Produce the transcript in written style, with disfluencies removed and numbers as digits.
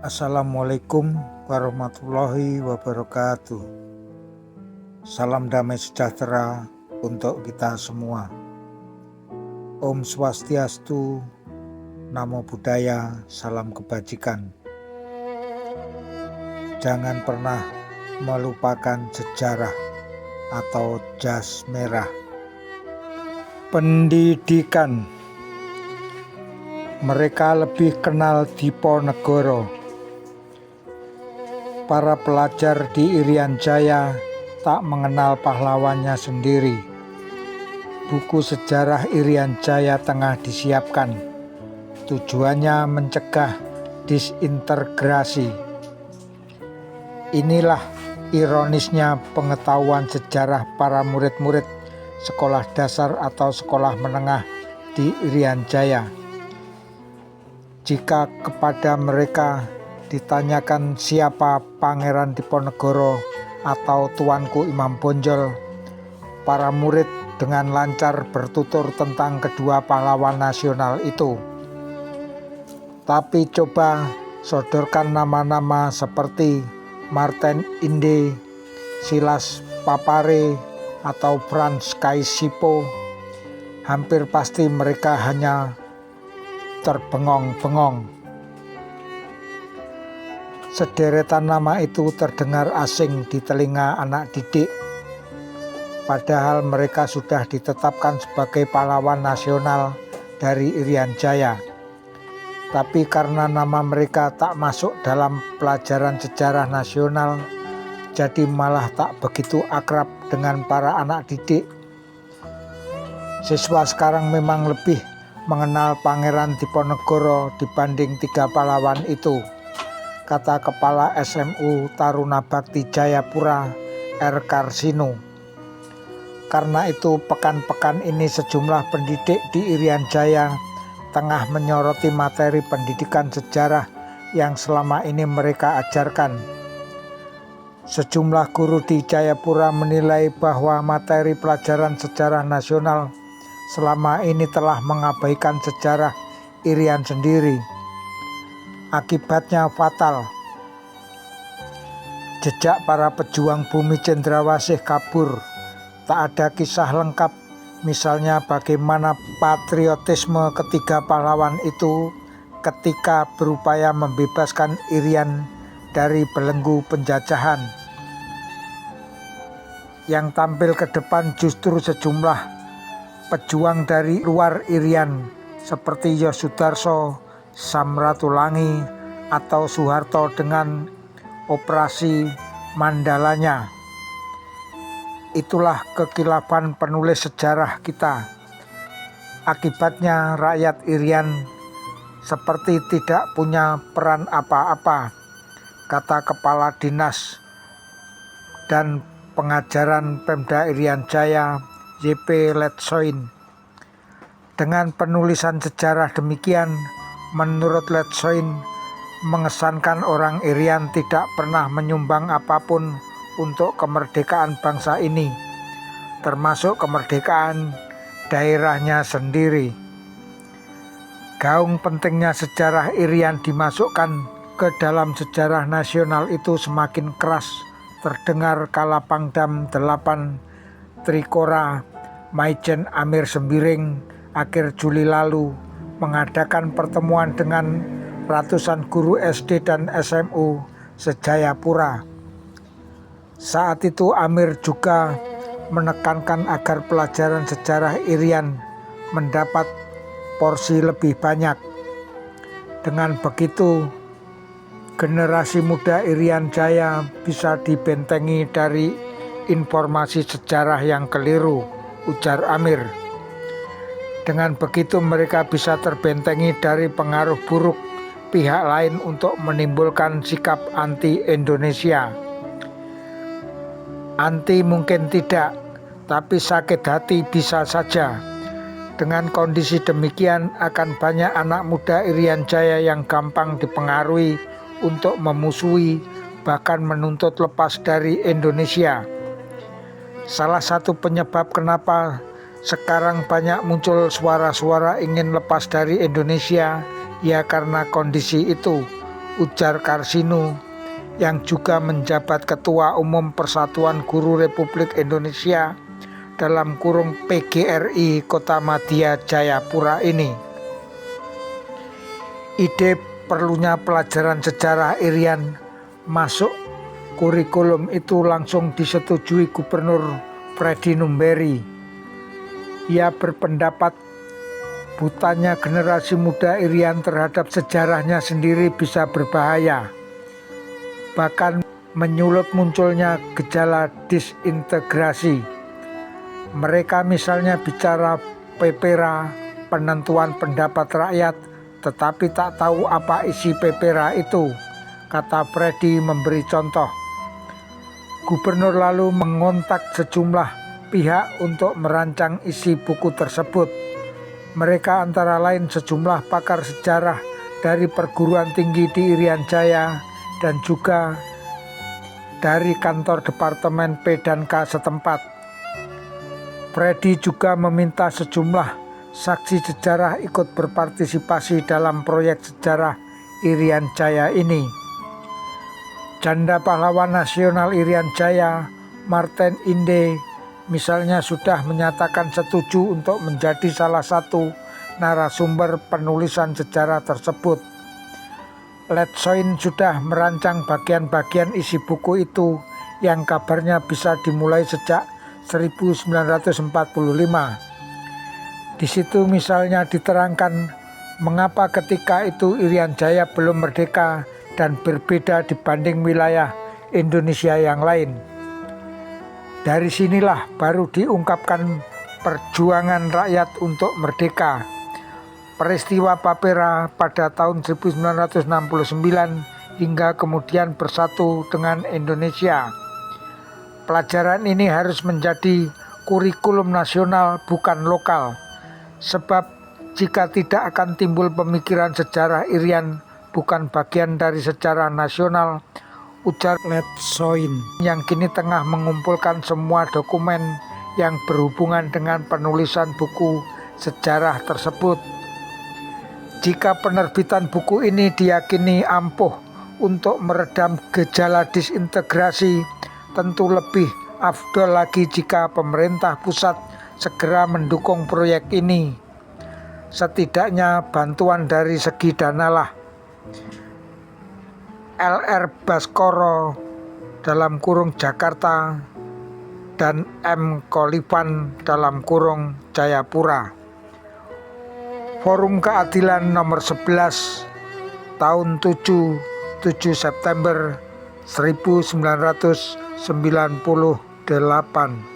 Assalamualaikum warahmatullahi wabarakatuh. Salam damai sejahtera untuk kita semua. Om Swastiastu, Namo Buddhaya, salam kebajikan. Jangan pernah melupakan sejarah atau jas merah. Pendidikan. Mereka lebih kenal Diponegoro. Para pelajar di Irian Jaya tak mengenal pahlawannya sendiri. Buku sejarah Irian Jaya tengah disiapkan. Tujuannya mencegah disintegrasi. Inilah ironisnya pengetahuan sejarah para murid-murid sekolah dasar atau sekolah menengah di Irian Jaya. Jika kepada mereka ditanyakan siapa Pangeran Diponegoro atau Tuanku Imam Bonjol, para murid dengan lancar bertutur tentang kedua pahlawan nasional itu. Tapi coba sodorkan nama-nama seperti Martin Inde, Silas Papare, atau Frans Kaisipo, hampir pasti mereka hanya terbengong-bengong. Sederetan nama itu terdengar asing di telinga anak didik, padahal mereka sudah ditetapkan sebagai pahlawan nasional dari Irian Jaya. Tapi karena nama mereka tak masuk dalam pelajaran sejarah nasional, jadi malah tak begitu akrab dengan para anak didik. Siswa sekarang memang lebih mengenal Pangeran Diponegoro dibanding tiga pahlawan itu, kata Kepala SMU Taruna Bakti Jayapura, R. Karsino. Karena itu pekan-pekan ini sejumlah pendidik di Irian Jaya tengah menyoroti materi pendidikan sejarah yang selama ini mereka ajarkan. Sejumlah guru di Jayapura menilai bahwa materi pelajaran sejarah nasional selama ini telah mengabaikan sejarah Irian sendiri. Akibatnya fatal. Jejak para pejuang bumi cendrawasih kabur. Tak ada kisah lengkap, misalnya bagaimana patriotisme ketiga pahlawan itu ketika berupaya membebaskan Irian dari belenggu penjajahan. Yang tampil ke depan justru sejumlah pejuang dari luar Irian seperti Yosudarso, Samratulangi, atau Soeharto dengan operasi Mandalanya. Itulah kekilafan penulis sejarah kita. Akibatnya rakyat Irian seperti tidak punya peran apa-apa, kata Kepala Dinas dan Pengajaran Pemda Irian Jaya, YP Letsoin. Dengan penulisan sejarah demikian, menurut Letsoin, mengesankan orang Irian tidak pernah menyumbang apapun untuk kemerdekaan bangsa ini, termasuk kemerdekaan daerahnya sendiri. Gaung pentingnya sejarah Irian dimasukkan ke dalam sejarah nasional itu semakin keras terdengar kala Pangdam 8 Trikora Maijen Amir Sembiring akhir Juli lalu mengadakan pertemuan dengan ratusan guru SD dan SMU se-Jayapura. Saat itu Amir juga menekankan agar pelajaran sejarah Irian mendapat porsi lebih banyak. Dengan begitu, generasi muda Irian Jaya bisa dibentengi dari informasi sejarah yang keliru, ujar Amir. Dengan begitu mereka bisa terbentengi dari pengaruh buruk pihak lain untuk menimbulkan sikap anti-Indonesia. Anti mungkin tidak, tapi sakit hati bisa saja. Dengan kondisi demikian akan banyak anak muda Irian Jaya yang gampang dipengaruhi untuk memusuhi bahkan menuntut lepas dari Indonesia. Salah satu penyebab kenapa sekarang banyak muncul suara-suara ingin lepas dari Indonesia ya karena kondisi itu, ujar Karsino yang juga menjabat Ketua Umum Persatuan Guru Republik Indonesia (PGRI) Kota Madya Jayapura ini. Ide perlunya pelajaran sejarah Irian masuk kurikulum itu langsung disetujui Gubernur Freddy Numberi. Ia berpendapat butanya generasi muda Irian terhadap sejarahnya sendiri bisa berbahaya, bahkan menyulut munculnya gejala disintegrasi. Mereka misalnya bicara pepera, penentuan pendapat rakyat, tetapi tak tahu apa isi pepera itu, kata Freddy memberi contoh. Gubernur lalu mengontak sejumlah pihak untuk merancang isi buku tersebut. Mereka antara lain sejumlah pakar sejarah dari perguruan tinggi di Irian Jaya dan juga dari kantor Departemen P&K setempat. Freddy juga meminta sejumlah saksi sejarah ikut berpartisipasi dalam proyek sejarah Irian Jaya ini. Janda pahlawan nasional Irian Jaya, Martin Inde, misalnya sudah menyatakan setuju untuk menjadi salah satu narasumber penulisan sejarah tersebut. Letsoin sudah merancang bagian-bagian isi buku itu yang kabarnya bisa dimulai sejak 1945. Di situ misalnya diterangkan mengapa ketika itu Irian Jaya belum merdeka dan berbeda dibanding wilayah Indonesia yang lain. Dari sinilah baru diungkapkan perjuangan rakyat untuk merdeka. Peristiwa Papera pada tahun 1969 hingga kemudian bersatu dengan Indonesia. Pelajaran ini harus menjadi kurikulum nasional bukan lokal. Sebab jika tidak akan timbul pemikiran sejarah Irian bukan bagian dari sejarah nasional, ujar Letsoin yang kini tengah mengumpulkan semua dokumen yang berhubungan dengan penulisan buku sejarah tersebut. Jika penerbitan buku ini diyakini ampuh untuk meredam gejala disintegrasi, tentu lebih afdol lagi jika pemerintah pusat segera mendukung proyek ini. Setidaknya bantuan dari segi dana lah. LR Baskoro (Jakarta) dan M. Kholifan (Jayapura). Forum Keadilan nomor 11 tahun 7 September 1998.